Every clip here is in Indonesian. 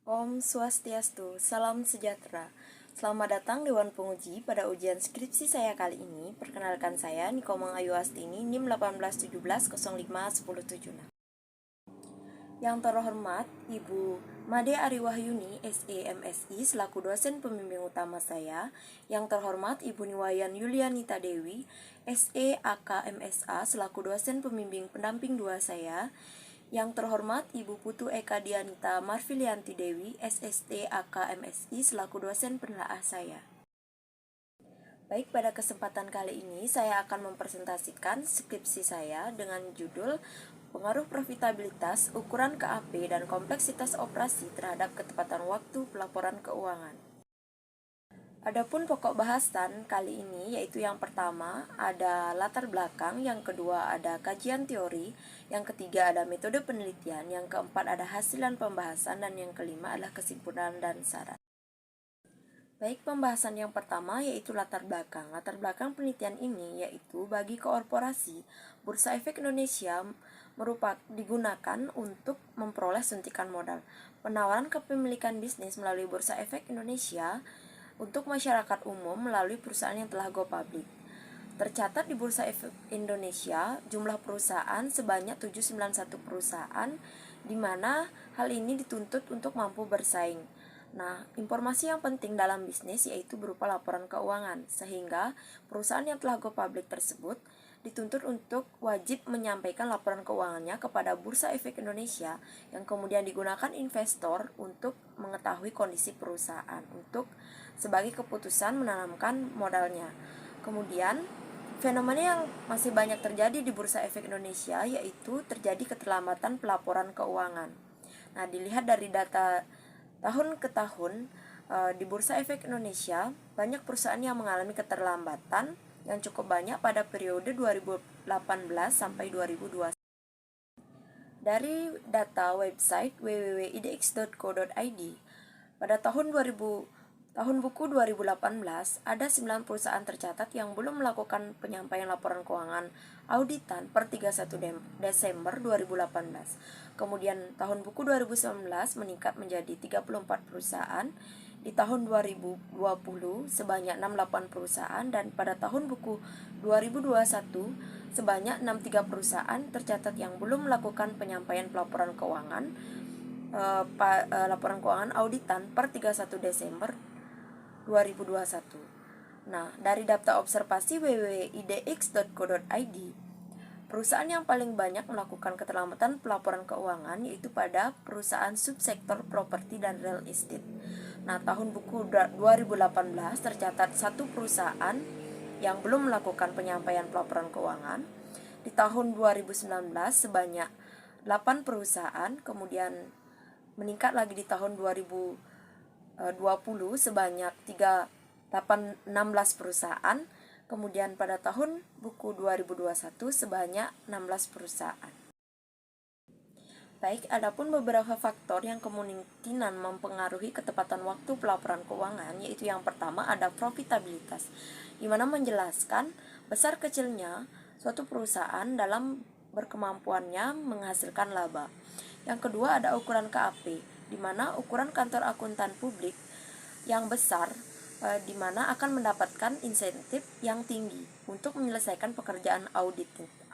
Om Swastiastu, salam sejahtera. Selamat datang Dewan Penguji pada ujian skripsi saya kali ini. Perkenalkan saya Nikomang Ayu Astini, NIM 1817051076. Yang terhormat Ibu Made Ariwahyuni, SE MSI, selaku dosen pembimbing utama saya. Yang terhormat Ibu Niwayan Yulianita Dewi, SE AK MSA, selaku dosen pembimbing pendamping 2 saya. Yang terhormat Ibu Putu Eka Dianita Marfilianti Dewi, SST AK MSI, selaku dosen penelaah saya. Baik, pada kesempatan kali ini saya akan mempresentasikan skripsi saya dengan judul Pengaruh Profitabilitas, Ukuran KAP, dan Kompleksitas Operasi terhadap Ketepatan Waktu Pelaporan Keuangan. Adapun pokok bahasan kali ini yaitu yang pertama ada latar belakang, yang kedua ada kajian teori, yang ketiga ada metode penelitian, yang keempat ada hasilan pembahasan, dan yang kelima adalah kesimpulan dan saran. Baik, pembahasan yang pertama yaitu latar belakang. Latar belakang penelitian ini yaitu bagi korporasi, Bursa Efek Indonesia digunakan untuk memperoleh suntikan modal. Penawaran kepemilikan bisnis melalui Bursa Efek Indonesia untuk masyarakat umum melalui perusahaan yang telah go public. Tercatat di Bursa Efek Indonesia jumlah perusahaan sebanyak 791 perusahaan, di mana hal ini dituntut untuk mampu bersaing. Nah, informasi yang penting dalam bisnis yaitu berupa laporan keuangan, sehingga perusahaan yang telah go public tersebut dituntut untuk wajib menyampaikan laporan keuangannya kepada Bursa Efek Indonesia, yang kemudian digunakan investor untuk mengetahui kondisi perusahaan untuk sebagai keputusan menanamkan modalnya. Kemudian, fenomena yang masih banyak terjadi di Bursa Efek Indonesia yaitu terjadi keterlambatan pelaporan keuangan. Nah, dilihat dari data tahun ke tahun di Bursa Efek Indonesia, banyak perusahaan yang mengalami keterlambatan yang cukup banyak pada periode 2018 sampai 2021. Dari data website www.idx.co.id, pada tahun buku 2018 ada 9 perusahaan tercatat yang belum melakukan penyampaian laporan keuangan auditan per 31 Desember 2018. Kemudian tahun buku 2019 meningkat menjadi 34 perusahaan, di tahun 2020 sebanyak 68 perusahaan, dan pada tahun buku 2021 sebanyak 63 perusahaan tercatat yang belum melakukan penyampaian laporan keuangan auditan per 31 Desember 2021. Nah, dari daftar observasi www.idx.co.id, perusahaan yang paling banyak melakukan keterlambatan pelaporan keuangan yaitu pada perusahaan subsektor properti dan real estate. Nah, tahun buku 2018 tercatat 1 perusahaan yang belum melakukan penyampaian pelaporan keuangan. Di tahun 2019 sebanyak 8 perusahaan, kemudian meningkat lagi di tahun 2020 sebanyak 16 perusahaan, kemudian pada tahun buku 2021 sebanyak 16 perusahaan. Baik, adapun beberapa faktor yang kemungkinan mempengaruhi ketepatan waktu pelaporan keuangan, yaitu yang pertama ada profitabilitas, di mana menjelaskan besar kecilnya suatu perusahaan dalam berkemampuannya menghasilkan laba. Yang kedua ada ukuran KAP, di mana ukuran kantor akuntan publik yang besar di mana akan mendapatkan insentif yang tinggi untuk menyelesaikan pekerjaan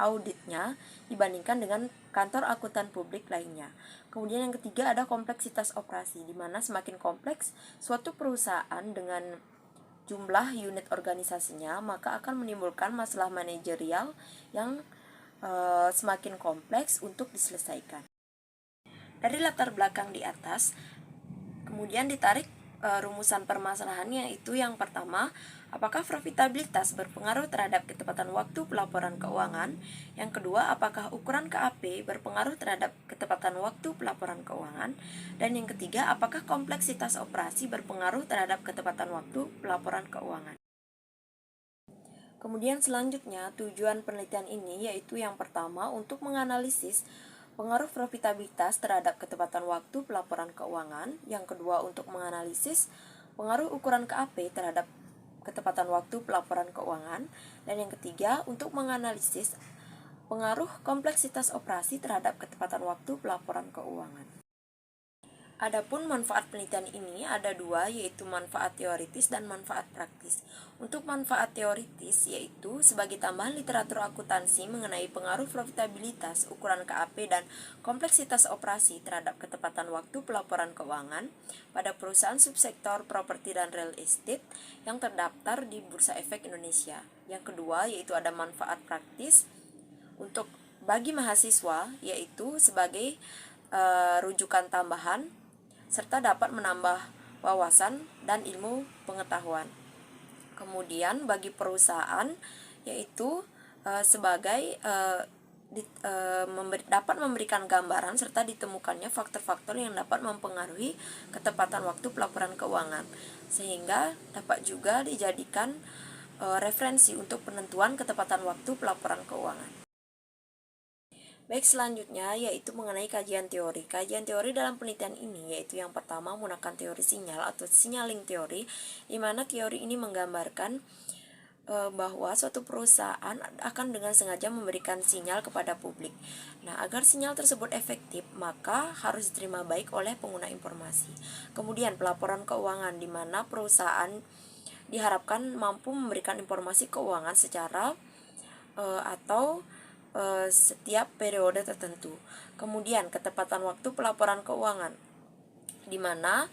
auditnya dibandingkan dengan kantor akuntan publik lainnya. Kemudian yang ketiga ada kompleksitas operasi, di mana semakin kompleks suatu perusahaan dengan jumlah unit organisasinya, maka akan menimbulkan masalah manajerial yang semakin kompleks untuk diselesaikan. Dari latar belakang di atas, kemudian ditarik rumusan permasalahannya, yaitu yang pertama, apakah profitabilitas berpengaruh terhadap ketepatan waktu pelaporan keuangan? Yang kedua, apakah ukuran KAP berpengaruh terhadap ketepatan waktu pelaporan keuangan? Dan yang ketiga, apakah kompleksitas operasi berpengaruh terhadap ketepatan waktu pelaporan keuangan? Kemudian selanjutnya, tujuan penelitian ini yaitu yang pertama untuk menganalisis pengaruh profitabilitas terhadap ketepatan waktu pelaporan keuangan. Yang kedua untuk menganalisis pengaruh ukuran KAP terhadap ketepatan waktu pelaporan keuangan. Dan yang ketiga untuk menganalisis pengaruh kompleksitas operasi terhadap ketepatan waktu pelaporan keuangan. Adapun manfaat penelitian ini ada dua, yaitu manfaat teoritis dan manfaat praktis. Untuk manfaat teoritis, yaitu sebagai tambahan literatur akuntansi mengenai pengaruh profitabilitas, ukuran KAP, dan kompleksitas operasi terhadap ketepatan waktu pelaporan keuangan pada perusahaan subsektor properti dan real estate yang terdaftar di Bursa Efek Indonesia. Yang kedua, yaitu ada manfaat praktis untuk bagi mahasiswa, yaitu sebagai rujukan tambahan serta dapat menambah wawasan dan ilmu pengetahuan. Kemudian bagi perusahaan, yaitu sebagai dapat memberikan gambaran serta ditemukannya faktor-faktor yang dapat mempengaruhi ketepatan waktu pelaporan keuangan, sehingga dapat juga dijadikan referensi untuk penentuan ketepatan waktu pelaporan keuangan. Baik, selanjutnya yaitu mengenai kajian teori. Kajian teori dalam penelitian ini yaitu yang pertama menggunakan teori sinyal atau signaling teori, di mana teori ini menggambarkan bahwa suatu perusahaan akan dengan sengaja memberikan sinyal kepada publik. Nah, agar sinyal tersebut efektif, maka harus diterima baik oleh pengguna informasi. Kemudian pelaporan keuangan, di mana perusahaan diharapkan mampu memberikan informasi keuangan secara atau setiap periode tertentu. Kemudian ketepatan waktu pelaporan keuangan, di mana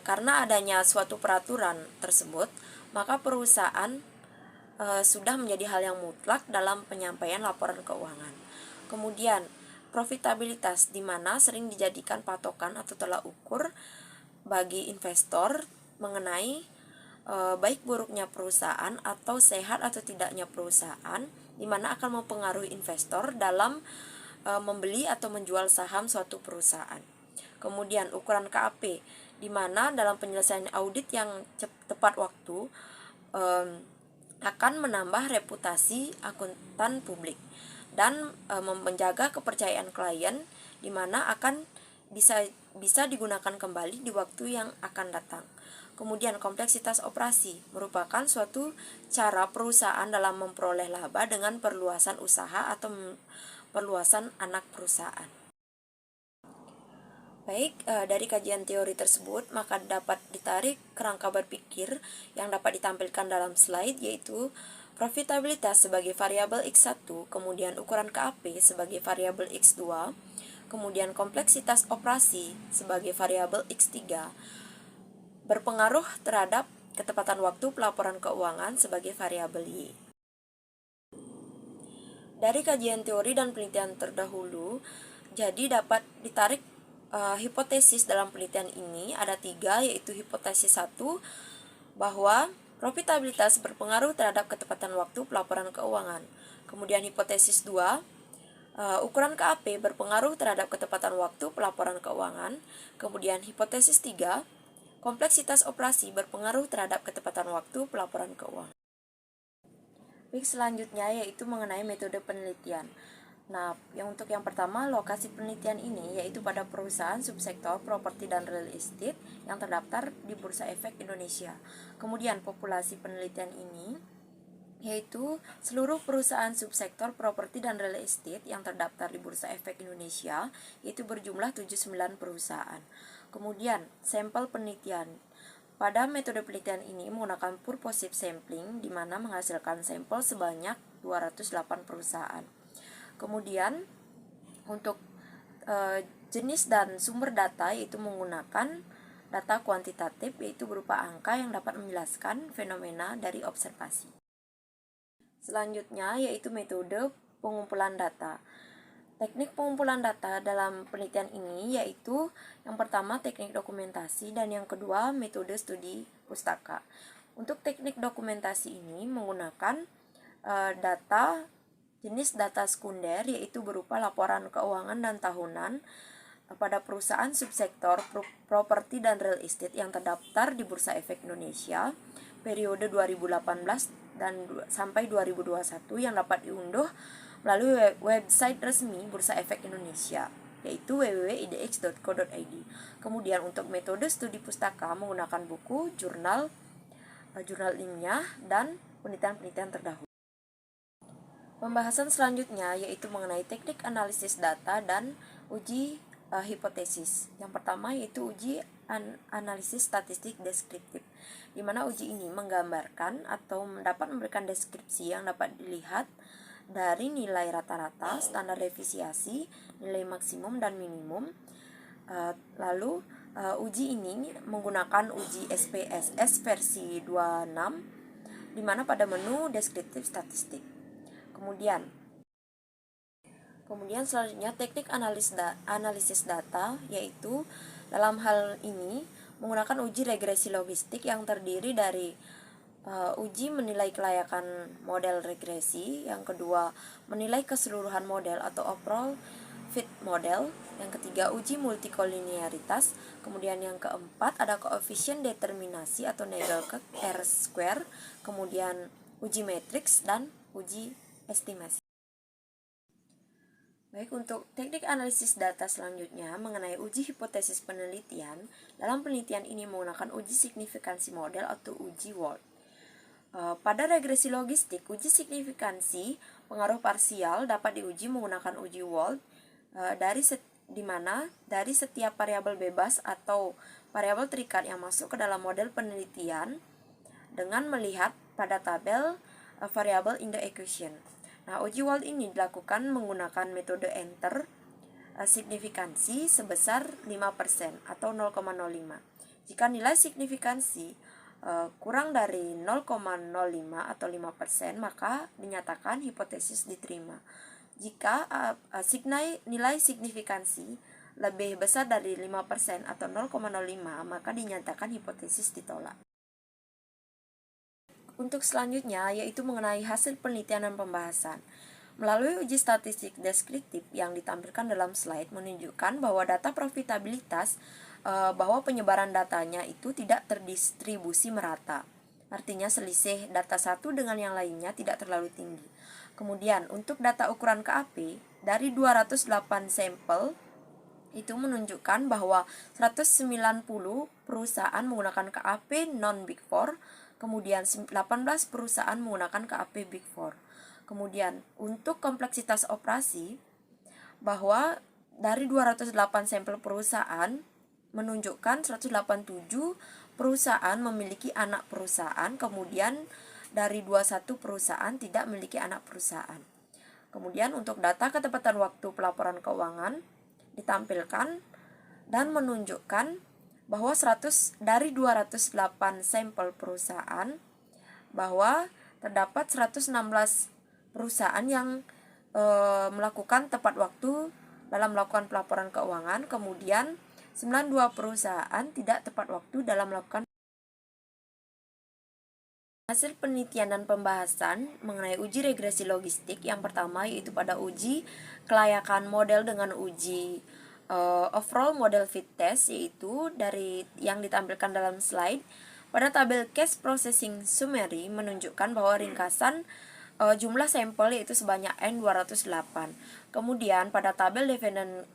karena adanya suatu peraturan tersebut, maka perusahaan sudah menjadi hal yang mutlak dalam penyampaian laporan keuangan. Kemudian profitabilitas, di mana sering dijadikan patokan atau tolak ukur bagi investor mengenai baik buruknya perusahaan atau sehat atau tidaknya perusahaan, di mana akan mempengaruhi investor dalam membeli atau menjual saham suatu perusahaan. Kemudian ukuran KAP, di mana dalam penyelesaian audit yang tepat waktu akan menambah reputasi akuntan publik dan menjaga kepercayaan klien, di mana akan bisa digunakan kembali di waktu yang akan datang. Kemudian kompleksitas operasi merupakan suatu cara perusahaan dalam memperoleh laba dengan perluasan usaha atau perluasan anak perusahaan. Baik, dari kajian teori tersebut maka dapat ditarik kerangka berpikir yang dapat ditampilkan dalam slide, yaitu profitabilitas sebagai variabel X1, kemudian ukuran KAP sebagai variabel X2, kemudian kompleksitas operasi sebagai variabel X3, berpengaruh terhadap ketepatan waktu pelaporan keuangan sebagai variabel Y. Dari kajian teori dan penelitian terdahulu, jadi dapat ditarik hipotesis dalam penelitian ini ada 3, yaitu hipotesis 1, bahwa profitabilitas berpengaruh terhadap ketepatan waktu pelaporan keuangan. Kemudian hipotesis 2, ukuran KAP berpengaruh terhadap ketepatan waktu pelaporan keuangan. Kemudian hipotesis 3, kompleksitas operasi berpengaruh terhadap ketepatan waktu pelaporan keuangan. Baik, selanjutnya yaitu mengenai metode penelitian. Nah, untuk yang pertama, lokasi penelitian ini yaitu pada perusahaan subsektor properti dan real estate yang terdaftar di Bursa Efek Indonesia. Kemudian populasi penelitian ini yaitu seluruh perusahaan subsektor properti dan real estate yang terdaftar di Bursa Efek Indonesia, yaitu berjumlah 79 perusahaan. Kemudian sampel penelitian. Pada metode penelitian ini menggunakan purposive sampling, di mana menghasilkan sampel sebanyak 208 perusahaan. Kemudian untuk jenis dan sumber data yaitu menggunakan data kuantitatif, yaitu berupa angka yang dapat menjelaskan fenomena dari observasi. Selanjutnya yaitu metode pengumpulan data. Teknik pengumpulan data dalam penelitian ini yaitu yang pertama teknik dokumentasi dan yang kedua metode studi pustaka. Untuk teknik dokumentasi ini menggunakan jenis data sekunder, yaitu berupa laporan keuangan dan tahunan pada perusahaan subsektor properti dan real estate yang terdaftar di Bursa Efek Indonesia periode 2018 dan sampai 2021 yang dapat diunduh melalui website resmi Bursa Efek Indonesia, yaitu www.idx.co.id. Kemudian untuk metode studi pustaka menggunakan buku, jurnal ilmiah, dan penelitian-penelitian terdahulu. Pembahasan selanjutnya yaitu mengenai teknik analisis data dan uji hipotesis. Yang pertama yaitu uji analisis statistik deskriptif, di mana uji ini menggambarkan atau dapat memberikan deskripsi yang dapat dilihat dari nilai rata-rata, standar deviasi, nilai maksimum dan minimum. Lalu uji ini menggunakan uji SPSS versi 26, di mana pada menu deskriptif statistik. Kemudian selanjutnya teknik analisis data, yaitu dalam hal ini menggunakan uji regresi logistik yang terdiri dari uji menilai kelayakan model regresi, yang kedua menilai keseluruhan model atau overall fit model, yang ketiga uji multikolinearitas, kemudian yang keempat ada koefisien determinasi atau Nagle-Kirk R-square, kemudian uji matriks dan uji estimasi. Baik, untuk teknik analisis data selanjutnya mengenai uji hipotesis penelitian. Dalam penelitian ini menggunakan uji signifikansi model atau uji Wald. Pada regresi logistik, uji signifikansi pengaruh parsial dapat diuji menggunakan uji Wald, di mana dari setiap variabel bebas atau variabel terikat yang masuk ke dalam model penelitian dengan melihat pada tabel variabel in the equation. Nah, uji Wald ini dilakukan menggunakan metode enter signifikansi sebesar 5% atau 0,05. Jika nilai signifikansi kurang dari 0,05 atau 5%, maka dinyatakan hipotesis diterima. Jika nilai signifikansi lebih besar dari 5% atau 0,05, maka dinyatakan hipotesis ditolak. Untuk selanjutnya yaitu mengenai hasil penelitian dan pembahasan. Melalui uji statistik deskriptif yang ditampilkan dalam slide menunjukkan bahwa data profitabilitas bahwa penyebaran datanya itu tidak terdistribusi merata. Artinya selisih data satu dengan yang lainnya tidak terlalu tinggi. Kemudian untuk data ukuran KAP dari 208 sampel itu menunjukkan bahwa 190 perusahaan menggunakan KAP non Big Four, kemudian 18 perusahaan menggunakan KAP Big Four. Kemudian untuk kompleksitas operasi, bahwa dari 208 sampel perusahaan menunjukkan 187 perusahaan memiliki anak perusahaan, kemudian dari 21 perusahaan tidak memiliki anak perusahaan. Kemudian untuk data ketepatan waktu pelaporan keuangan ditampilkan dan menunjukkan bahwa dari 208 sampel perusahaan bahwa terdapat 116 perusahaan yang melakukan tepat waktu dalam melakukan pelaporan keuangan, kemudian 92 perusahaan tidak tepat waktu dalam melakukan. Hasil penelitian dan pembahasan mengenai uji regresi logistik yang pertama yaitu pada uji kelayakan model dengan uji overall model fit test, yaitu dari yang ditampilkan dalam slide. Pada tabel case processing summary menunjukkan bahwa ringkasan jumlah sampel yaitu sebanyak N208. Kemudian pada tabel dependent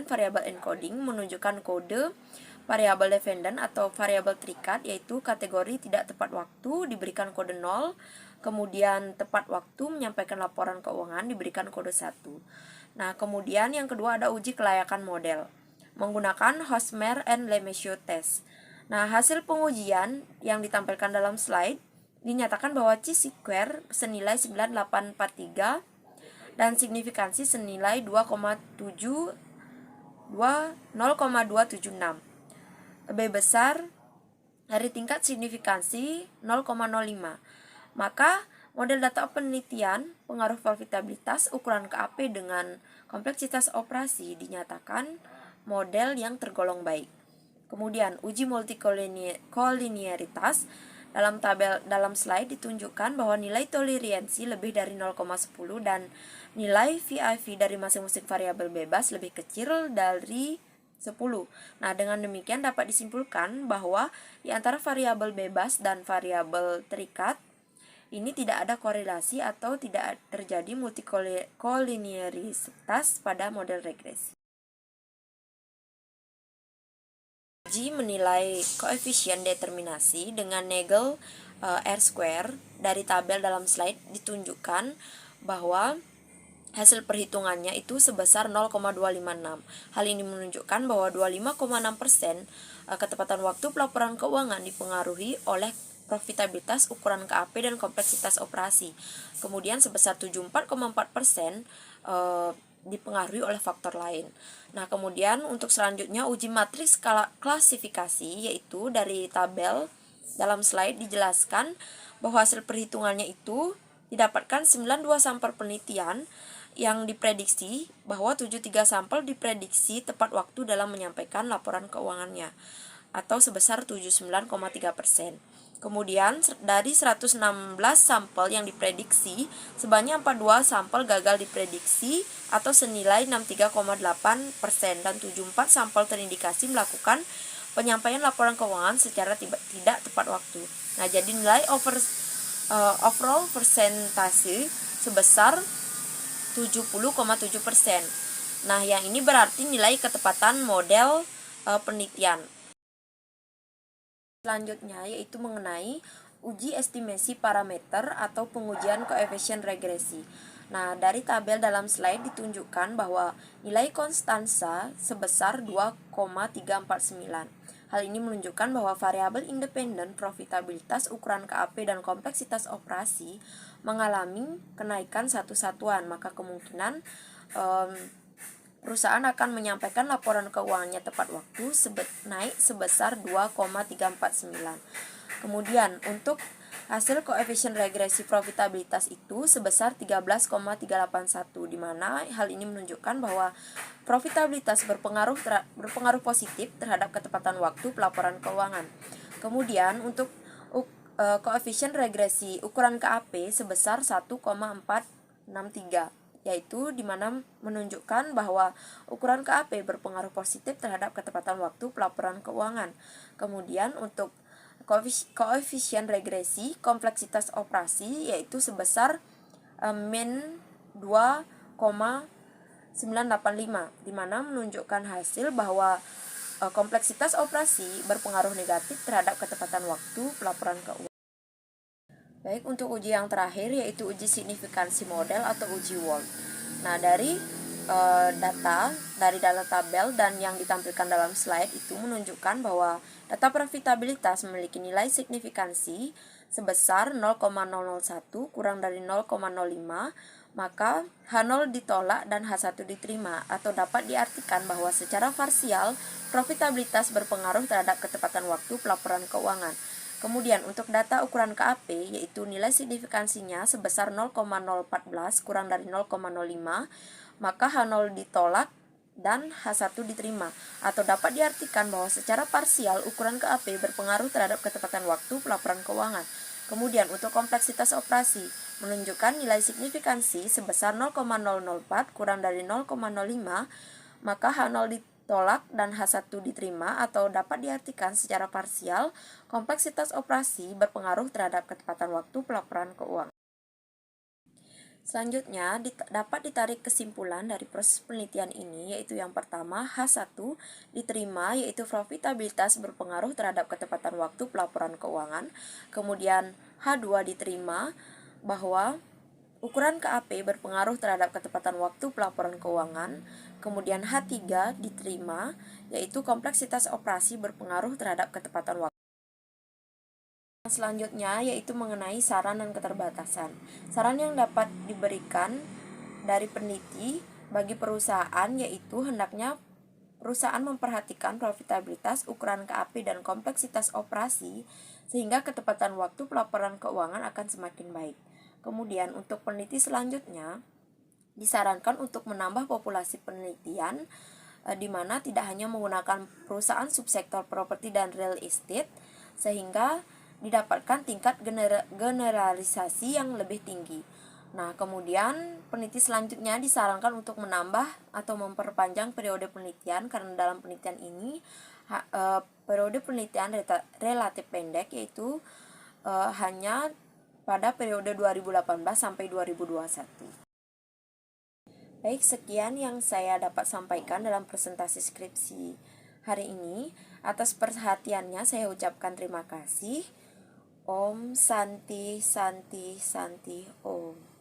variable encoding menunjukkan kode variabel dependent atau variabel terikat, yaitu kategori tidak tepat waktu diberikan kode 0, kemudian tepat waktu menyampaikan laporan keuangan diberikan kode 1. Nah, kemudian yang kedua ada uji kelayakan model menggunakan Hosmer and Lemaitre test. Nah, hasil pengujian yang ditampilkan dalam slide dinyatakan bahwa chi-square senilai 9843 dan signifikansi senilai 0,276. Lebih besar dari tingkat signifikansi 0,05. Maka model data penelitian pengaruh profitabilitas ukuran KAP dengan kompleksitas operasi dinyatakan model yang tergolong baik. Kemudian uji multikolinearitas dalam slide ditunjukkan bahwa nilai toleriansi lebih dari 0,10 dan nilai VIV dari masing-masing variabel bebas lebih kecil dari 10. Nah, dengan demikian dapat disimpulkan bahwa di antara variabel bebas dan variabel terikat ini tidak ada korelasi atau tidak terjadi multikolinearitas pada model regresi. Uji menilai koefisien determinasi dengan Nagle R-square dari tabel dalam slide ditunjukkan bahwa hasil perhitungannya itu sebesar 0,256. Hal ini menunjukkan bahwa 25,6% ketepatan waktu pelaporan keuangan dipengaruhi oleh profitabilitas, ukuran KAP, dan kompleksitas operasi. Kemudian sebesar 74,4% dipengaruhi oleh faktor lain. Nah, kemudian untuk selanjutnya uji matriks klasifikasi, yaitu dari tabel dalam slide dijelaskan bahwa hasil perhitungannya itu didapatkan 92 sampel penelitian yang diprediksi bahwa 73 sampel diprediksi tepat waktu dalam menyampaikan laporan keuangannya atau sebesar 79,3%. Kemudian dari 116 sampel yang diprediksi, sebanyak 42 sampel gagal diprediksi atau senilai 63,8% dan 74 sampel terindikasi melakukan penyampaian laporan keuangan secara tidak tepat waktu. Nah, jadi nilai overall persentase sebesar 70,7%. Nah, yang ini berarti nilai ketepatan model penelitian. Selanjutnya yaitu mengenai uji estimasi parameter atau pengujian koefisien regresi. Nah, dari tabel dalam slide ditunjukkan bahwa nilai konstansa sebesar 2,349. Hal ini menunjukkan bahwa variabel independen profitabilitas, ukuran KAP, dan kompleksitas operasi mengalami kenaikan satu satuan, maka kemungkinan perusahaan akan menyampaikan laporan keuangannya tepat waktu naik sebesar 2,349. Kemudian untuk hasil koefisien regresi profitabilitas itu sebesar 13,381, di mana hal ini menunjukkan bahwa profitabilitas berpengaruh positif terhadap ketepatan waktu pelaporan keuangan. Kemudian untuk koefisien regresi ukuran KAP sebesar 1,463, yaitu di mana menunjukkan bahwa ukuran KAP berpengaruh positif terhadap ketepatan waktu pelaporan keuangan. Kemudian untuk koefisien regresi kompleksitas operasi yaitu sebesar min 2,985, di mana menunjukkan hasil bahwa kompleksitas operasi berpengaruh negatif terhadap ketepatan waktu pelaporan keuangan. Baik, untuk uji yang terakhir yaitu uji signifikansi model atau uji WORD. Nah, dari data tabel dan yang ditampilkan dalam slide itu menunjukkan bahwa data profitabilitas memiliki nilai signifikansi sebesar 0,001 kurang dari 0,05, maka H0 ditolak dan H1 diterima, atau dapat diartikan bahwa secara parsial profitabilitas berpengaruh terhadap ketepatan waktu pelaporan keuangan. Kemudian untuk data ukuran KAP yaitu nilai signifikansinya sebesar 0,014 kurang dari 0,05, maka H0 ditolak dan H1 diterima, atau dapat diartikan bahwa secara parsial ukuran KAP berpengaruh terhadap ketepatan waktu pelaporan keuangan. Kemudian untuk kompleksitas operasi menunjukkan nilai signifikansi sebesar 0,004 kurang dari 0,05, maka H0 ditolak dan H1 diterima, atau dapat diartikan secara parsial kompleksitas operasi berpengaruh terhadap ketepatan waktu pelaporan keuangan. Selanjutnya dapat ditarik kesimpulan dari proses penelitian ini, yaitu yang pertama H1 diterima yaitu profitabilitas berpengaruh terhadap ketepatan waktu pelaporan keuangan. Kemudian H2 diterima bahwa ukuran KAP berpengaruh terhadap ketepatan waktu pelaporan keuangan. Kemudian H3 diterima, yaitu kompleksitas operasi berpengaruh terhadap ketepatan waktu. Selanjutnya yaitu mengenai saran dan keterbatasan. Saran yang dapat diberikan dari peneliti bagi perusahaan yaitu hendaknya perusahaan memperhatikan profitabilitas, ukuran KAP, dan kompleksitas operasi sehingga ketepatan waktu pelaporan keuangan akan semakin baik. Kemudian untuk peneliti selanjutnya disarankan untuk menambah populasi penelitian di mana tidak hanya menggunakan perusahaan subsektor properti dan real estate sehingga didapatkan tingkat generalisasi yang lebih tinggi. Nah, kemudian peneliti selanjutnya disarankan untuk menambah atau memperpanjang periode penelitian karena dalam penelitian ini periode penelitian relatif pendek yaitu hanya pada periode 2018 sampai 2021. Baik, sekian yang saya dapat sampaikan dalam presentasi skripsi hari ini. Atas perhatiannya saya ucapkan terima kasih. Om Santi Santi Santi Om.